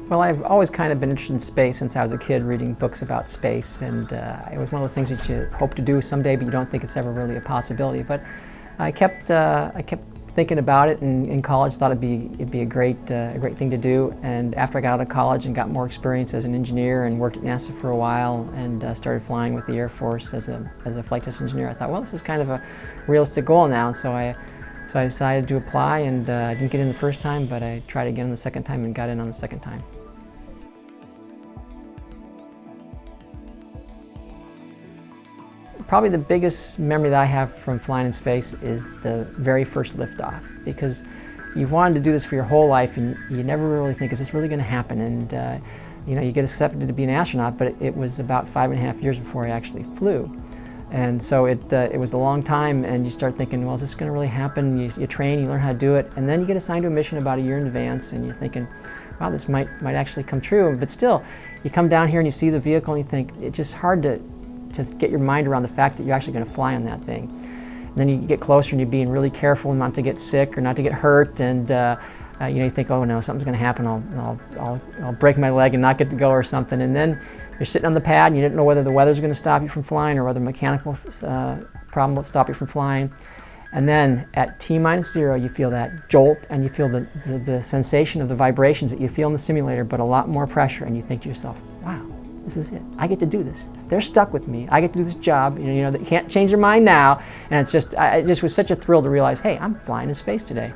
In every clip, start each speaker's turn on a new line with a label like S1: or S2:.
S1: Well, I've always kind of been interested in space since I was a kid, reading books about space, and it was one of those things that you hope to do someday, but you don't think it's ever really a possibility. But I kept thinking about it, and in college thought it'd be a great thing to do. And after I got out of college and got more experience as an engineer and worked at NASA for a while, and started flying with the Air Force as a flight test engineer, I thought, well, this is kind of a realistic goal now. So I decided to apply, and I didn't get in the first time, but I tried again the second time and got in on the second time. Probably the biggest memory that I have from flying in space is the very first liftoff, because you've wanted to do this for your whole life and you never really think, is this really going to happen? And you get accepted to be an astronaut, but it was about 5.5 years before I actually flew. And so it was a long time, and you start thinking, well, is this going to really happen? You train, you learn how to do it, and then you get assigned to a mission about a year in advance, and you're thinking, wow, this might actually come true. But still, you come down here and you see the vehicle and you think, it's just hard to get your mind around the fact that you're actually going to fly on that thing. And then you get closer and you're being really careful not to get sick or not to get hurt, and you think, oh no, something's going to happen. I'll break my leg and not get to go or something. And then you're sitting on the pad and you don't know whether the weather's going to stop you from flying or whether a mechanical problem will stop you from flying. And then at T-0, you feel that jolt, and you feel the sensation of the vibrations that you feel in the simulator, but a lot more pressure, and you think to yourself, wow, this is it. I get to do this. They're stuck with me. I get to do this job. They can't change their mind now. And it just was such a thrill to realize, hey, I'm flying in space today.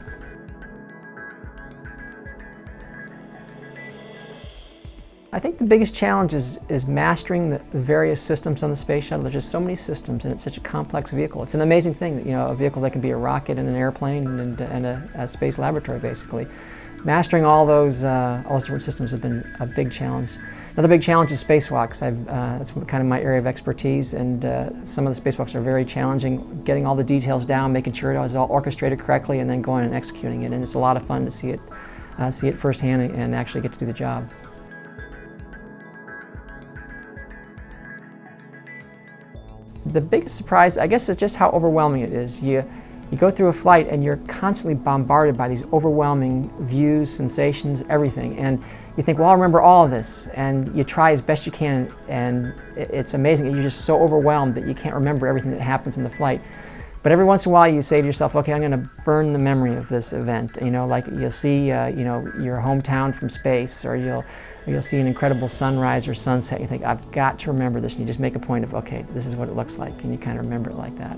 S1: I think the biggest challenge is mastering the various systems on the space shuttle. There's just so many systems, and it's such a complex vehicle. It's an amazing thing that, a vehicle that can be a rocket and an airplane and a space laboratory, basically. Mastering all those different systems have been a big challenge. Another big challenge is spacewalks. That's kind of my area of expertise, and some of the spacewalks are very challenging, getting all the details down, making sure it was all orchestrated correctly, and then going and executing it. And it's a lot of fun to see it firsthand and actually get to do the job. The biggest surprise, I guess, is just how overwhelming it is. You go through a flight and you're constantly bombarded by these overwhelming views, sensations, everything. And you think, well, I'll remember all of this. And you try as best you can, and it's amazing. You're just so overwhelmed that you can't remember everything that happens in the flight. But every once in a while you say to yourself, okay, I'm going to burn the memory of this event. Like you'll see your hometown from space, or you'll see an incredible sunrise or sunset. You think, I've got to remember this. And you just make a point of, okay, this is what it looks like, and you kind of remember it like that.